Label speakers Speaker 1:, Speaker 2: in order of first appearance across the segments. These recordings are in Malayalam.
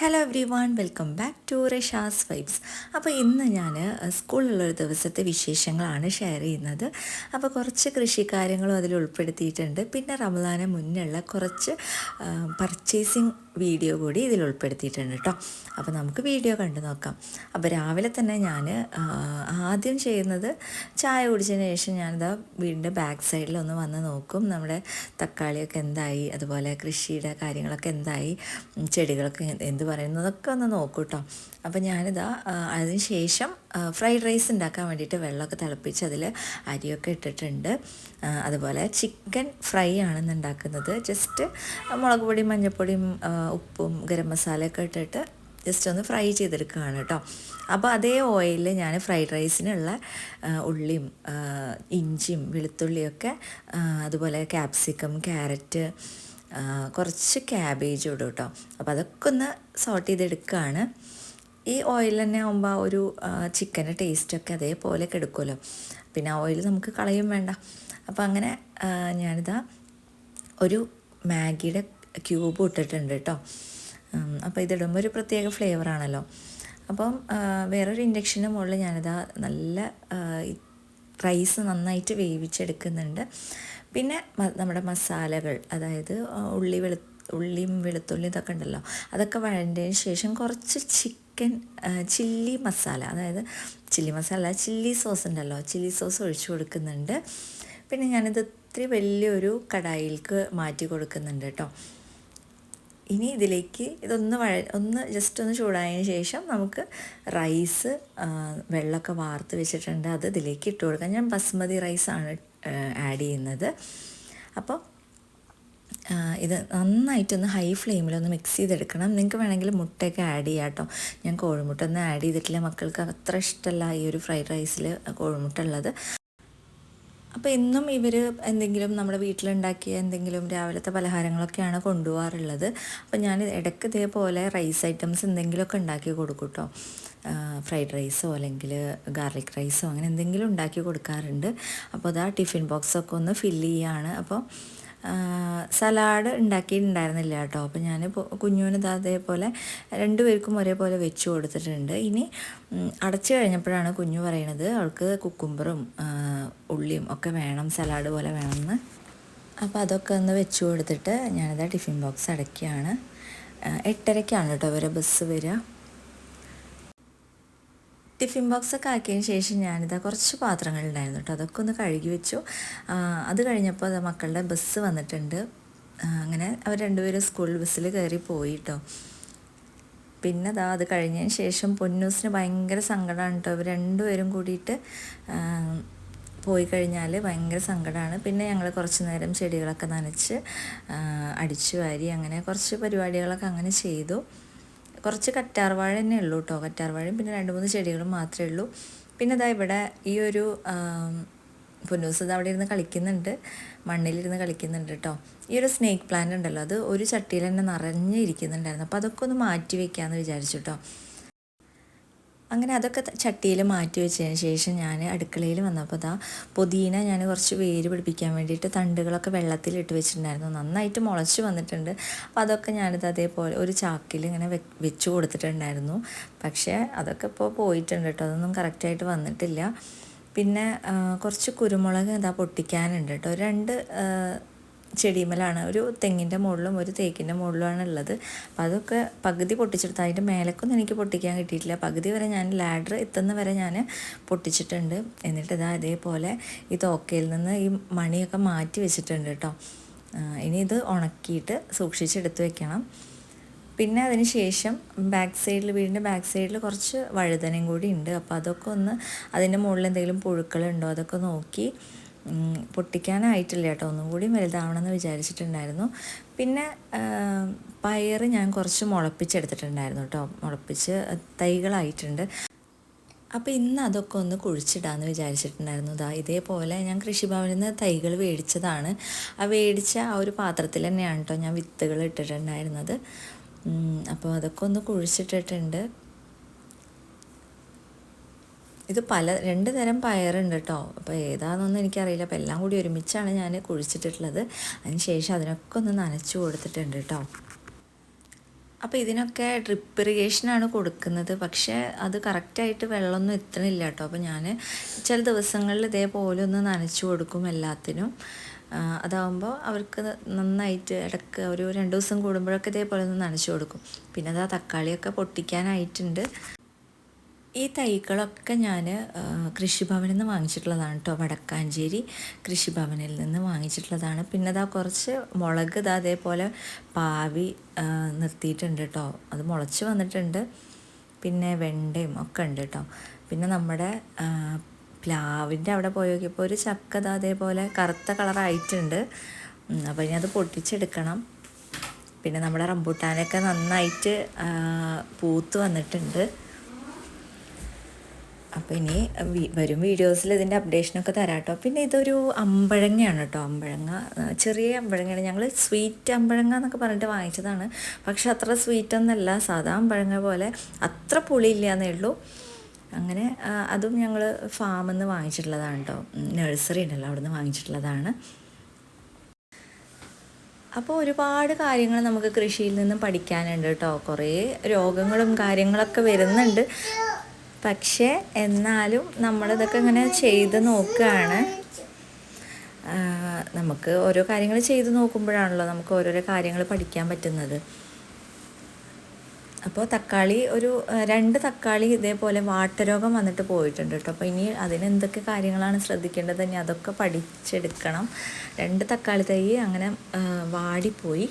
Speaker 1: Hello everyone, welcome back to Rasha's vibes. അപ്പോൾ ഇന്ന് ഞാൻ സ്കൂളിലുള്ളൊരു ദിവസത്തെ വിശേഷങ്ങളാണ് ഷെയർ ചെയ്യുന്നത്. അപ്പോൾ കുറച്ച് കൃഷിക്കാര്യങ്ങളും അതിൽ ഉൾപ്പെടുത്തിയിട്ടുണ്ട്. പിന്നെ റമദാന് മുന്നുള്ള കുറച്ച് പർച്ചേസിങ് വീഡിയോ കൂടി ഇതിൽ ഉൾപ്പെടുത്തിയിട്ടുണ്ട് കേട്ടോ. അപ്പോൾ നമുക്ക് വീഡിയോ കണ്ടു നോക്കാം. അപ്പോൾ രാവിലെ തന്നെ ഞാൻ ആദ്യം ചെയ്യുന്നത് ചായ കുടിച്ചതിന് ശേഷം ഞാനിതാ വീടിൻ്റെ ബാക്ക് സൈഡിൽ ഒന്ന് വന്ന് നോക്കും. നമ്മുടെ തക്കാളിയൊക്കെ എന്തായി, അതുപോലെ കൃഷിയുടെ കാര്യങ്ങളൊക്കെ എന്തായി, ചെടികളൊക്കെ എന്ത് പറയുന്നതൊക്കെ ഒന്ന് നോക്കൂ കേട്ടോ. അപ്പോൾ ഞാനിതാ അതിന് ശേഷം ഫ്രൈഡ് റൈസ് ഉണ്ടാക്കാൻ വേണ്ടിയിട്ട് വെള്ളമൊക്കെ തിളപ്പിച്ച് അതിൽ അരിയൊക്കെ ഇട്ടിട്ടുണ്ട്. അതുപോലെ ചിക്കൻ ഫ്രൈ ആണെന്ന് ഉണ്ടാക്കുന്നത്. ജസ്റ്റ് മുളക് പൊടിയും മഞ്ഞൾപ്പൊടിയും ഉപ്പും ഗരം മസാലയൊക്കെ ഇട്ടിട്ട് ജസ്റ്റ് ഒന്ന് ഫ്രൈ ചെയ്തെടുക്കുകയാണ് കേട്ടോ. അപ്പോൾ അതേ ഓയിലിൽ ഞാൻ ഫ്രൈഡ് റൈസിനുള്ള ഉള്ളിയും ഇഞ്ചിയും വെളുത്തുള്ളിയൊക്കെ, അതുപോലെ ക്യാപ്സിക്കം, ക്യാരറ്റ്, കുറച്ച് ക്യാബേജ് ഇടും കേട്ടോ. അപ്പോൾ അതൊക്കെ ഒന്ന് സോട്ട് ചെയ്തെടുക്കുകയാണ്. ഈ ഓയിൽ തന്നെ ആകുമ്പോൾ ഒരു ചിക്കൻ്റെ ടേസ്റ്റൊക്കെ അതേപോലെ എടുക്കുമല്ലോ. പിന്നെ ആ ഓയിൽ നമുക്ക് കളയും വേണ്ട. അപ്പോൾ അങ്ങനെ ഞാനിതാ ഒരു മാഗിയുടെ ക്യൂബ് ഇട്ടിട്ടുണ്ട് കേട്ടോ. അപ്പോൾ ഇതിടുമ്പോൾ ഒരു പ്രത്യേക ഫ്ലേവറാണല്ലോ. അപ്പം വേറൊരു ഇൻഡക്ഷൻ്റെ മുകളിൽ ഞാനിതാ നല്ല റൈസ് നന്നായിട്ട് വേവിച്ചെടുക്കുന്നുണ്ട്. പിന്നെ നമ്മുടെ മസാലകൾ, അതായത് ഉള്ളിയും വെളുത്തുള്ളിയും ഇതൊക്കെ ഉണ്ടല്ലോ, അതൊക്കെ വഴണ്ടതിന് ശേഷം കുറച്ച് ചിക്കൻ ചില്ലി മസാല, അതായത് ചില്ലി മസാല ചില്ലി സോസ് ഉണ്ടല്ലോ, ചില്ലി സോസ് ഒഴിച്ചു കൊടുക്കുന്നുണ്ട്. പിന്നെ ഞാനിത് ഇത്തിരി വലിയൊരു കടായിലേക്ക് മാറ്റി കൊടുക്കുന്നുണ്ട് കേട്ടോ. ഇനി ഇതിലേക്ക് ഇതൊന്ന് ജസ്റ്റ് ഒന്ന് ചൂടായതിന് ശേഷം നമുക്ക് റൈസ് വെള്ളമൊക്കെ വാർത്ത് വെച്ചിട്ടുണ്ട്, അത് ഇതിലേക്ക് ഇട്ട് കൊടുക്കാം. ഞാൻ ബസ്മതി റൈസാണ് ആഡ് ചെയ്യുന്നത്. അപ്പോൾ ഇത് നന്നായിട്ടൊന്ന് ഹൈ ഫ്ലെയിമിലൊന്ന് മിക്സ് ചെയ്തെടുക്കണം. നിങ്ങൾക്ക് വേണമെങ്കിൽ മുട്ടയൊക്കെ ആഡ് ചെയ്യാം കേട്ടോ. ഞാൻ കോഴിമുട്ട ഒന്നും ആഡ് ചെയ്തിട്ടില്ല, മക്കൾക്ക് അത്ര ഇഷ്ടമല്ല ഈ ഒരു ഫ്രൈഡ് റൈസിൽ കോഴിമുട്ട ഉള്ളത്. അപ്പോൾ എന്നും ഇവർ എന്തെങ്കിലും നമ്മുടെ വീട്ടിലുണ്ടാക്കിയ എന്തെങ്കിലും രാവിലത്തെ പലഹാരങ്ങളൊക്കെയാണ് കൊണ്ടുപോകാറുള്ളത്. അപ്പോൾ ഞാൻ ഇടയ്ക്ക് ഇതേപോലെ റൈസ് ഐറ്റംസ് എന്തെങ്കിലുമൊക്കെ ഉണ്ടാക്കി കൊടുക്കും കേട്ടോ. ഫ്രൈഡ് റൈസോ അല്ലെങ്കിൽ ഗാർലിക് റൈസോ അങ്ങനെ എന്തെങ്കിലും ഉണ്ടാക്കി കൊടുക്കാറുണ്ട്. അപ്പോൾ അതാ ടിഫിൻ ബോക്സൊക്കെ ഒന്ന് ഫില്ല് ചെയ്യുകയാണ്. അപ്പോൾ സലാഡ് ഉണ്ടാക്കിയിട്ടുണ്ടായിരുന്നില്ല കേട്ടോ. അപ്പോൾ ഞാൻ കുഞ്ഞുവിന് അതേപോലെ രണ്ടുപേർക്കും ഒരേപോലെ വെച്ച് കൊടുത്തിട്ടുണ്ട്. ഇനി അടച്ചു കഴിഞ്ഞപ്പോഴാണ് കുഞ്ഞു പറയണത് അവൾക്ക് കുക്കുംബറും ഉള്ളിയും ഒക്കെ വേണം, സലാഡ് പോലെ വേണമെന്ന്. അപ്പോൾ അതൊക്കെ ഒന്ന് വെച്ച് കൊടുത്തിട്ട് ഞാനിതാ ടിഫിൻ ബോക്സ് അടയ്ക്കുകയാണ്. 8:30 കേട്ടോ ഇവരെ ബസ് വരിക. ടിഫിൻ ബോക്സൊക്കെ ആക്കിയതിന് ശേഷം ഞാനിതാ കുറച്ച് പാത്രങ്ങളുണ്ടായിരുന്നു കേട്ടോ, അതൊക്കെ ഒന്ന് കഴുകി വെച്ചു. അത് കഴിഞ്ഞപ്പോൾ അത് മക്കളുടെ ബസ് വന്നിട്ടുണ്ട്. അങ്ങനെ അവർ രണ്ടുപേരും സ്കൂൾ ബസ്സിൽ കയറി പോയി കേട്ടോ. പിന്നെ അത് കഴിഞ്ഞതിന് ശേഷം പൊന്നൂസിന് ഭയങ്കര സങ്കടമാണ് കേട്ടോ. ഇവർ രണ്ടുപേരും കൂടിയിട്ട് പോയി കഴിഞ്ഞാൽ ഭയങ്കര സങ്കടമാണ്. പിന്നെ ഞങ്ങൾ കുറച്ച് നേരം ചെടികളൊക്കെ നനച്ച് അടിച്ചു വാരി അങ്ങനെ കുറച്ച് പരിപാടികളൊക്കെ അങ്ങനെ ചെയ്തു. കുറച്ച് കറ്റാർവാഴ തന്നെ ഉള്ളൂ കേട്ടോ, കറ്റാർവാഴയും പിന്നെ 2-3 ചെടികളും മാത്രമേ ഉള്ളൂ. പിന്നെ ഇവിടെ ഈ ഒരു പൊന്നൂസ് അവിടെ ഇരുന്ന് കളിക്കുന്നുണ്ട്, മണ്ണിലിരുന്ന് കളിക്കുന്നുണ്ട് കേട്ടോ. ഈ ഒരു സ്നേക്ക് പ്ലാന്റ് ഉണ്ടല്ലോ, അത് ഒരു ചട്ടിയിൽ തന്നെ നിറഞ്ഞിരിക്കുന്നുണ്ടായിരുന്നു. അപ്പോൾ അതൊക്കെ ഒന്ന് മാറ്റി വയ്ക്കാമെന്ന് വിചാരിച്ചു കേട്ടോ. അങ്ങനെ അതൊക്കെ ചട്ടിയിൽ മാറ്റി വെച്ചതിന് ശേഷം ഞാൻ അടുക്കളയിൽ വന്നപ്പോൾ പുതിന ഞാൻ കുറച്ച് വേര് പിടിപ്പിക്കാൻ വേണ്ടിയിട്ട് തണ്ടുകളൊക്കെ വെള്ളത്തിലിട്ട് വെച്ചിട്ടുണ്ടായിരുന്നു. നന്നായിട്ട് മുളച്ച് വന്നിട്ടുണ്ട്. അപ്പോൾ അതൊക്കെ ഞാനിത് അതേപോലെ ഒരു ചാക്കിൽ ഇങ്ങനെ വെച്ച് കൊടുത്തിട്ടുണ്ടായിരുന്നു. പക്ഷേ അതൊക്കെ ഇപ്പോൾ പോയിട്ടുണ്ട് കേട്ടോ, അതൊന്നും കറക്റ്റായിട്ട് വന്നിട്ടില്ല. പിന്നെ കുറച്ച് കുരുമുളക് പൊട്ടിക്കാനുണ്ട് കേട്ടോ. 2 ചെടിമേലാണ്, ഒരു തെങ്ങിൻ്റെ മുകളിലും ഒരു തേക്കിൻ്റെ മുകളിലുമാണ് ഉള്ളത്. അപ്പോൾ അതൊക്കെ പകുതി പൊട്ടിച്ചെടുത്ത്, അതിൻ്റെ മേലേക്കൊന്നും എനിക്ക് പൊട്ടിക്കാൻ കിട്ടിയിട്ടില്ല. പകുതി വരെ ഞാൻ ലാഡർ എത്തുന്ന വരെ ഞാൻ പൊട്ടിച്ചിട്ടുണ്ട്. എന്നിട്ട് ഇതേപോലെ ഈ തോക്കയിൽ നിന്ന് ഈ മണിയൊക്കെ മാറ്റി വെച്ചിട്ടുണ്ട് കേട്ടോ. ഇനി ഇത് ഉണക്കിയിട്ട് സൂക്ഷിച്ചെടുത്ത് വെക്കണം. പിന്നെ അതിന് ശേഷം വീടിൻ്റെ ബാക്ക് സൈഡിൽ കുറച്ച് വഴുതനയും കൂടി ഉണ്ട്. അപ്പോൾ അതൊക്കെ ഒന്ന് അതിൻ്റെ മുകളിൽ എന്തെങ്കിലും പുഴുക്കളുണ്ടോ അതൊക്കെ നോക്കി. പൊട്ടിക്കാനായിട്ടില്ല കേട്ടോ, ഒന്നും കൂടി വലുതാവണമെന്ന് വിചാരിച്ചിട്ടുണ്ടായിരുന്നു. പിന്നെ പയർ ഞാൻ കുറച്ച് മുളപ്പിച്ചെടുത്തിട്ടുണ്ടായിരുന്നു കേട്ടോ, മുളപ്പിച്ച് തൈകളായിട്ടുണ്ട്. അപ്പോൾ ഇന്ന് അതൊക്കെ ഒന്ന് കുഴിച്ചിടാമെന്ന് വിചാരിച്ചിട്ടുണ്ടായിരുന്നു. ഇതേപോലെ ഞാൻ കൃഷിഭവനിൽ നിന്ന് തൈകൾ മേടിച്ചതാണ്. മേടിച്ച ആ ഒരു പാത്രത്തിൽ തന്നെയാണ് കേട്ടോ ഞാൻ വിത്തുകൾ ഇട്ടിട്ടുണ്ടായിരുന്നത്. അപ്പോൾ അതൊക്കെ ഒന്ന് കുഴിച്ചിട്ടിട്ടുണ്ട്. ഇത് 2 തരം പയറുണ്ട് കേട്ടോ. അപ്പോൾ ഏതാണെന്നൊന്നും എനിക്കറിയില്ല. അപ്പോൾ എല്ലാം കൂടി ഒരുമിച്ചാണ് ഞാൻ കുഴിച്ചിട്ടുള്ളത്. അതിന് ശേഷം അതിനൊക്കെ ഒന്ന് നനച്ചു കൊടുത്തിട്ടുണ്ട് കേട്ടോ. അപ്പോൾ ഇതിനൊക്കെ ഡ്രിപ്പ് ഇറിഗേഷനാണ് കൊടുക്കുന്നത്. പക്ഷേ അത് കറക്റ്റായിട്ട് വെള്ളമൊന്നും എത്തണില്ല കേട്ടോ. അപ്പോൾ ഞാൻ ചില ദിവസങ്ങളിൽ ഇതേപോലെ ഒന്ന് നനച്ചു കൊടുക്കും എല്ലാത്തിനും. അതാകുമ്പോൾ അവർക്ക് നന്നായിട്ട് ഇടയ്ക്ക് ഒരു 2 ദിവസം കൂടുമ്പോഴൊക്കെ ഇതേപോലെ ഒന്ന് നനച്ചു കൊടുക്കും. പിന്നെ അതാ തക്കാളിയൊക്കെ പൊട്ടിക്കാനായിട്ടുണ്ട്. ഈ തൈകളൊക്കെ ഞാൻ കൃഷിഭവനിൽ നിന്ന് വാങ്ങിച്ചിട്ടുള്ളതാണ് കേട്ടോ. വടക്കാഞ്ചേരി കൃഷിഭവനിൽ നിന്ന് വാങ്ങിച്ചിട്ടുള്ളതാണ്. പിന്നെ അതാ കുറച്ച് മുളക് ഇതാ അതേപോലെ പാവി നിർത്തിയിട്ടുണ്ട് കേട്ടോ. അത് മുളച്ച് വന്നിട്ടുണ്ട്. പിന്നെ വെണ്ടയും ഒക്കെ ഉണ്ട് കേട്ടോ. പിന്നെ നമ്മുടെ പ്ലാവിൻ്റെ അവിടെ പോയി നോക്കിയപ്പോൾ ഒരു ചക്ക ഇതാ അതേപോലെ കറുത്ത കളറായിട്ടുണ്ട്. അപ്പോൾ ഇനി അത് പൊട്ടിച്ചെടുക്കണം. പിന്നെ നമ്മുടെ റംബൂട്ടാനൊക്കെ നന്നായിട്ട് പൂത്ത് വന്നിട്ടുണ്ട്. അപ്പോൾ ഇനി വരും വീഡിയോസിൽ ഇതിൻ്റെ അപ്ഡേഷനൊക്കെ തരാം കേട്ടോ. പിന്നെ ഇതൊരു അമ്പഴങ്ങയാണ് കേട്ടോ. അമ്പഴങ്ങ ചെറിയ അമ്പഴങ്ങയാണ്. ഞങ്ങൾ സ്വീറ്റ് അമ്പഴങ്ങ എന്നൊക്കെ പറഞ്ഞിട്ട് വാങ്ങിച്ചതാണ്. പക്ഷെ അത്ര സ്വീറ്റ് ഒന്നല്ല, സാധാ അമ്പഴങ്ങ പോലെ അത്ര പുളിയില്ല എന്നേ ഉള്ളൂ. അങ്ങനെ അതും ഞങ്ങൾ ഫാമിൽ നിന്ന് വാങ്ങിച്ചിട്ടുള്ളതാണ് കേട്ടോ. നഴ്സറി ഉണ്ടല്ലോ, അവിടെ നിന്ന് വാങ്ങിച്ചിട്ടുള്ളതാണ്. അപ്പോൾ ഒരുപാട് കാര്യങ്ങൾ നമുക്ക് കൃഷിയിൽ നിന്നും പഠിക്കാനുണ്ട് കേട്ടോ. കുറേ രോഗങ്ങളും കാര്യങ്ങളൊക്കെ വരുന്നുണ്ട്. പക്ഷേ എന്നാലും നമ്മളിതൊക്കെ ഇങ്ങനെ ചെയ്ത് നോക്കുകയാണ്. നമുക്ക് ഓരോ കാര്യങ്ങൾ ചെയ്ത് നോക്കുമ്പോഴാണല്ലോ നമുക്ക് ഓരോരോ കാര്യങ്ങൾ പഠിക്കാൻ പറ്റുന്നത്. അപ്പോൾ തക്കാളി ഒരു 2 തക്കാളി ഇതേപോലെ വാട്ടരോഗം വന്നിട്ട് പോയിട്ടുണ്ട് കേട്ടോ. അപ്പോൾ ഇനി അതിനെന്തൊക്കെ കാര്യങ്ങളാണ് ശ്രദ്ധിക്കേണ്ടത്, ഇനി അതൊക്കെ പഠിച്ചെടുക്കണം. 2 തക്കാളി തൈ അങ്ങനെ വാടിപ്പോയി.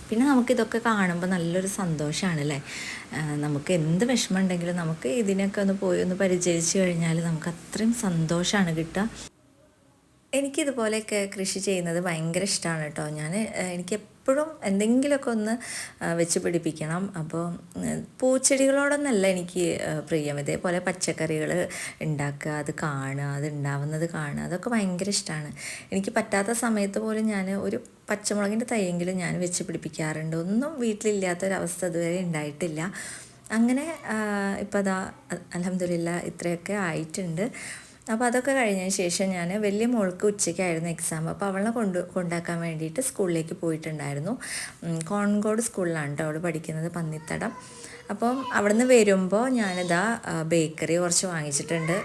Speaker 1: പിന്നെ നമുക്കിതൊക്കെ കാണുമ്പോൾ നല്ലൊരു സന്തോഷമാണല്ലേ. നമുക്ക് എന്ത് വിഷമം ഉണ്ടെങ്കിലും നമുക്ക് ഇതിനൊക്കെ ഒന്ന് പരിചരിച്ച് കഴിഞ്ഞാൽ നമുക്ക് അത്രയും സന്തോഷമാണ് കിട്ടുക. എനിക്കിതുപോലെയൊക്കെ കൃഷി ചെയ്യുന്നത് ഭയങ്കര ഇഷ്ടമാണ് കേട്ടോ. എനിക്കെപ്പോഴും എന്തെങ്കിലുമൊക്കെ ഒന്ന് വെച്ച് പിടിപ്പിക്കണം. അപ്പോൾ പൂച്ചെടികളോടൊന്നല്ല എനിക്ക് പ്രിയം. ഇതേപോലെ പച്ചക്കറികൾ ഉണ്ടാക്കുക, അത് കാണുക, അത് ഉണ്ടാവുന്നത് കാണുക, അതൊക്കെ ഭയങ്കര ഇഷ്ടമാണ്. എനിക്ക് പറ്റാത്ത സമയത്ത് പോലും ഞാൻ ഒരു പച്ചമുളകിൻ്റെ തൈയെങ്കിലും ഞാൻ വെച്ച് പിടിപ്പിക്കാറുണ്ട്. ഒന്നും വീട്ടിലില്ലാത്തൊരവസ്ഥ ഇതുവരെ ഉണ്ടായിട്ടില്ല. അങ്ങനെ ഇപ്പോൾ അതാ അൽഹംദുലില്ലാഹ് ഇത്രയൊക്കെ ആയിട്ടുണ്ട്. അപ്പോൾ അതൊക്കെ കഴിഞ്ഞതിന് ശേഷം ഞാൻ വലിയ മോൾക്ക് ഉച്ചയ്ക്കായിരുന്നു എക്സാം. അപ്പോൾ അവളെ കൊണ്ടാക്കാൻ വേണ്ടിയിട്ട് സ്കൂളിലേക്ക് പോയിട്ടുണ്ടായിരുന്നു. കോൺകോട് സ്കൂളിലാണ് കേട്ടോ അവൾ പഠിക്കുന്നത്, പന്നിത്തടം. അപ്പം അവിടെ നിന്ന് വരുമ്പോൾ ഞാനിതാ ബേക്കറി കുറച്ച് വാങ്ങിച്ചിട്ടുണ്ട്.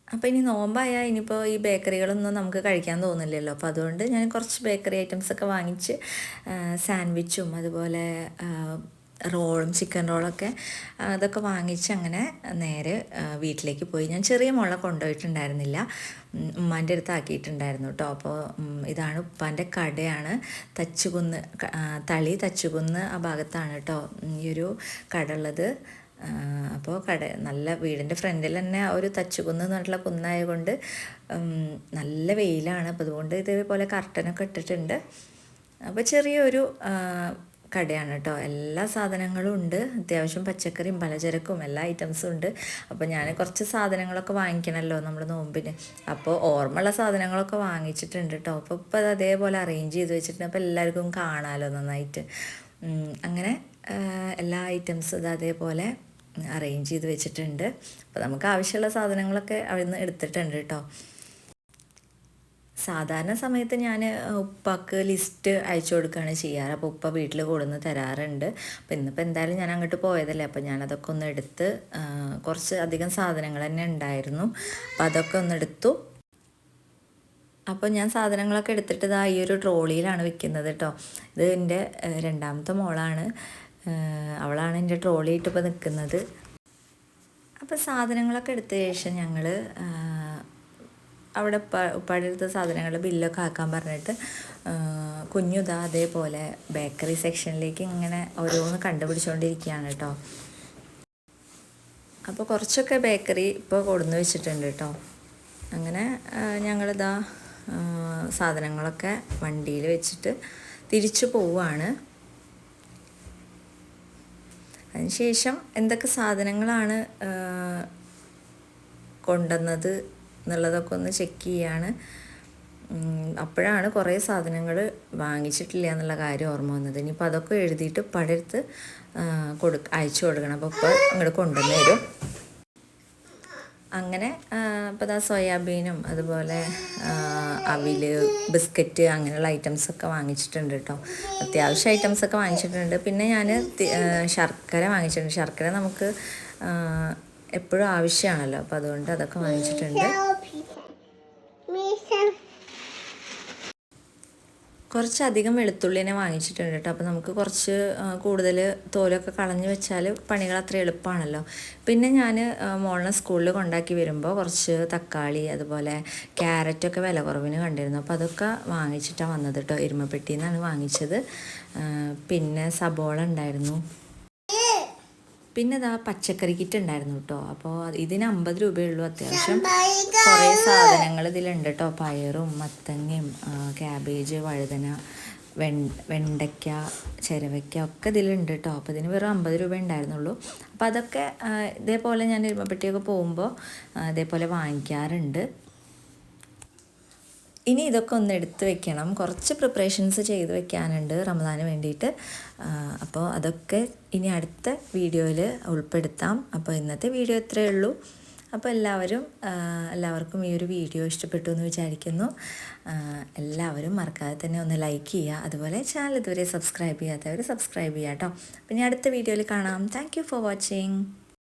Speaker 1: അപ്പോൾ ഇനി നോമ്പായാൽ ഇനിയിപ്പോൾ ഈ ബേക്കറികളൊന്നും നമുക്ക് കഴിക്കാൻ തോന്നില്ലല്ലോ. അപ്പോൾ അതുകൊണ്ട് ഞാൻ കുറച്ച് ബേക്കറി ഐറ്റംസൊക്കെ വാങ്ങിച്ച് സാൻഡ്വിച്ചും അതുപോലെ റോളും ചിക്കൻ റോളൊക്കെ അതൊക്കെ വാങ്ങിച്ച് അങ്ങനെ നേരെ വീട്ടിലേക്ക് പോയി. ഞാൻ ചെറിയ മോളെ കൊണ്ടുപോയിട്ടുണ്ടായിരുന്നില്ല, ഉമ്മാൻ്റെ അടുത്ത് ആക്കിയിട്ടുണ്ടായിരുന്നു കേട്ടോ. അപ്പോൾ ഇതാണ് ഉപ്പാൻ്റെ കടയാണ്, തച്ചുകുന്ന്, തളി തച്ചുകുന്ന് ആ ഭാഗത്താണ് കേട്ടോ ഈ ഒരു കട ഉള്ളത്. അപ്പോൾ നല്ല വീടിൻ്റെ ഫ്രണ്ടിൽ തന്നെ ഒരു തച്ചുകുന്ന് എന്ന് പറഞ്ഞിട്ടുള്ള കുന്നായ കൊണ്ട് നല്ല വെയിലാണ്. അപ്പോൾ അതുകൊണ്ട് ഇതേപോലെ കർട്ടനൊക്കെ ഇട്ടിട്ടുണ്ട്. അപ്പോൾ ചെറിയൊരു കടയാണ് കേട്ടോ. എല്ലാ സാധനങ്ങളും ഉണ്ട്, അത്യാവശ്യം പച്ചക്കറിയും പലചരക്കും എല്ലാ ഐറ്റംസും ഉണ്ട്. അപ്പോൾ ഞാൻ കുറച്ച് സാധനങ്ങളൊക്കെ വാങ്ങിക്കണമല്ലോ നമ്മൾ നോമ്പിന്. അപ്പോൾ ഓർമ്മയുള്ള സാധനങ്ങളൊക്കെ വാങ്ങിച്ചിട്ടുണ്ട് കേട്ടോ. അപ്പോൾ ഇപ്പോൾ അത് അതേപോലെ അറേഞ്ച് ചെയ്ത് വെച്ചിട്ടുണ്ട്. അപ്പോൾ എല്ലാവർക്കും കാണാമല്ലോ നന്നായിട്ട്. അങ്ങനെ എല്ലാ ഐറ്റംസും ഇത് അതേപോലെ അറേഞ്ച് ചെയ്ത് വെച്ചിട്ടുണ്ട്. അപ്പോൾ നമുക്ക് ആവശ്യമുള്ള സാധനങ്ങളൊക്കെ അവിടെ നിന്ന് എടുത്തിട്ടുണ്ട് കേട്ടോ. സാധാരണ സമയത്ത് ഞാൻ ഉപ്പാക്ക് ലിസ്റ്റ് അയച്ചു കൊടുക്കുകയാണ് ചെയ്യാറ്. അപ്പോൾ ഉപ്പ വീട്ടിൽ കൊണ്ടുവന്ന് തരാറുണ്ട്. അപ്പോൾ ഇന്നിപ്പോൾ എന്തായാലും ഞാൻ അങ്ങോട്ട് പോയതല്ലേ, അപ്പോൾ ഞാനതൊക്കെ ഒന്ന് എടുത്ത് കുറച്ച് അധികം സാധനങ്ങൾ തന്നെ ഉണ്ടായിരുന്നു. അപ്പോൾ അതൊക്കെ ഒന്ന് എടുത്തു. അപ്പോൾ ഞാൻ സാധനങ്ങളൊക്കെ എടുത്തിട്ട് ഇതാ ഈ ഒരു ട്രോളിയിലാണ് വെക്കുന്നത് കേട്ടോ. ഇത് എൻ്റെ 2ാമത്തെ മോളാണ്, അവളാണ് എൻ്റെ ട്രോളിയിട്ട് ഇപ്പോൾ നിൽക്കുന്നത്. അപ്പോൾ സാധനങ്ങളൊക്കെ എടുത്ത ശേഷം ഞങ്ങൾ അവിടെ ഉപ്പാടെ അടുത്ത സാധനങ്ങളുടെ ബില്ലൊക്കെ ആക്കാൻ പറഞ്ഞിട്ട് കുഞ്ഞുതാ അതേപോലെ ബേക്കറി സെക്ഷനിലേക്ക് ഇങ്ങനെ ഓരോന്ന് കണ്ടുപിടിച്ചുകൊണ്ടിരിക്കുകയാണ് കേട്ടോ. അപ്പോൾ കുറച്ചൊക്കെ ബേക്കറി ഇപ്പോൾ കൊടുന്ന് വെച്ചിട്ടുണ്ട് കേട്ടോ. അങ്ങനെ ഞങ്ങളിതാ സാധനങ്ങളൊക്കെ വണ്ടിയിൽ വെച്ചിട്ട് തിരിച്ചു പോവുകയാണ്. അതിനുശേഷം എന്തൊക്കെ സാധനങ്ങളാണ് കൊണ്ടുവന്നത് എന്നുള്ളതൊക്കെ ഒന്ന് ചെക്ക് ചെയ്യാണ്. അപ്പോഴാണ് കുറേ സാധനങ്ങൾ വാങ്ങിച്ചിട്ടില്ല എന്നുള്ള കാര്യം ഓർമ്മ വന്നത്. ഇനിയിപ്പോൾ അതൊക്കെ എഴുതിയിട്ട് പടർത്ത് അയച്ചു കൊടുക്കണം. അപ്പോൾ ഇപ്പോൾ അങ്ങോട്ട് കൊണ്ടുവന്ന് തരും. അങ്ങനെ ഇപ്പോൾ ദാ സോയാബീനും അതുപോലെ അവിൽ, ബിസ്ക്കറ്റ് അങ്ങനെയുള്ള ഐറ്റംസൊക്കെ വാങ്ങിച്ചിട്ടുണ്ട് കേട്ടോ. അത്യാവശ്യം ഐറ്റംസൊക്കെ വാങ്ങിച്ചിട്ടുണ്ട്. പിന്നെ ഞാൻ ശർക്കര വാങ്ങിച്ചിട്ടുണ്ട്. ശർക്കര നമുക്ക് എപ്പോഴും ആവശ്യമാണല്ലോ, അപ്പോൾ അതുകൊണ്ട് അതൊക്കെ വാങ്ങിച്ചിട്ടുണ്ട്. കുറച്ചധികം വെളുത്തുള്ളിനെ വാങ്ങിച്ചിട്ടുണ്ട് കേട്ടോ. അപ്പോൾ നമുക്ക് കുറച്ച് കൂടുതൽ തോലൊക്കെ കളഞ്ഞ് വെച്ചാൽ പണികൾ അത്ര എളുപ്പമാണല്ലോ. പിന്നെ ഞാൻ മോളിനെ സ്കൂളിൽ കൊണ്ടാക്കി വരുമ്പോൾ കുറച്ച് തക്കാളി അതുപോലെ ക്യാരറ്റൊക്കെ വില കുറവിന് കണ്ടിരുന്നു. അപ്പോൾ അതൊക്കെ വാങ്ങിച്ചിട്ടാണ് വന്നത് കേട്ടോ. എരുമപ്പെട്ടിയിൽ നിന്നാണ് വാങ്ങിച്ചത്. പിന്നെ സബോള ഉണ്ടായിരുന്നു. പിന്നെ ഇതാ പച്ചക്കറി കിറ്റ് ഉണ്ടായിരുന്നു കേട്ടോ. അപ്പോൾ ഇതിന് 50 രൂപയുള്ളൂ. അത്യാവശ്യം കുറേ സാധനങ്ങൾ ഇതിലുണ്ട് കേട്ടോ. പയറും മത്തങ്ങയും ക്യാബേജ്, വഴുതന, വെണ്ടയ്ക്ക, ചിരവയ്ക്ക ഒക്കെ ഇതിലുണ്ട് കേട്ടോ. അപ്പോൾ ഇതിന് വെറും 50 രൂപ ഉണ്ടായിരുന്നുള്ളൂ. അപ്പോൾ അതൊക്കെ ഇതേപോലെ ഞാൻ എരുമപ്പെട്ടിയൊക്കെ പോകുമ്പോൾ ഇതേപോലെ വാങ്ങിക്കാറുണ്ട്. ഇനി ഇതൊക്കെ ഒന്ന് എടുത്ത് വെക്കണം. കുറച്ച് പ്രിപ്പറേഷൻസ് ചെയ്ത് വെക്കാനുണ്ട് റമദാന് വേണ്ടിയിട്ട്. അപ്പോൾ അതൊക്കെ ഇനി അടുത്ത വീഡിയോയിൽ ഉൾപ്പെടുത്താം. അപ്പോൾ ഇന്നത്തെ വീഡിയോ ഇത്രയേ ഉള്ളൂ. അപ്പോൾ എല്ലാവർക്കും ഈ ഒരു വീഡിയോ ഇഷ്ടപ്പെട്ടു എന്ന് വിചാരിക്കുന്നു. എല്ലാവരും മറക്കാതെ തന്നെ ഒന്ന് ലൈക്ക് ചെയ്യുക. അതുപോലെ ചാനൽ ഇതുവരെ സബ്സ്ക്രൈബ് ചെയ്യാത്തവർ സബ്സ്ക്രൈബ് ചെയ്യുക കേട്ടോ. പിന്നെ അടുത്ത വീഡിയോയിൽ കാണാം. Thank you for watching.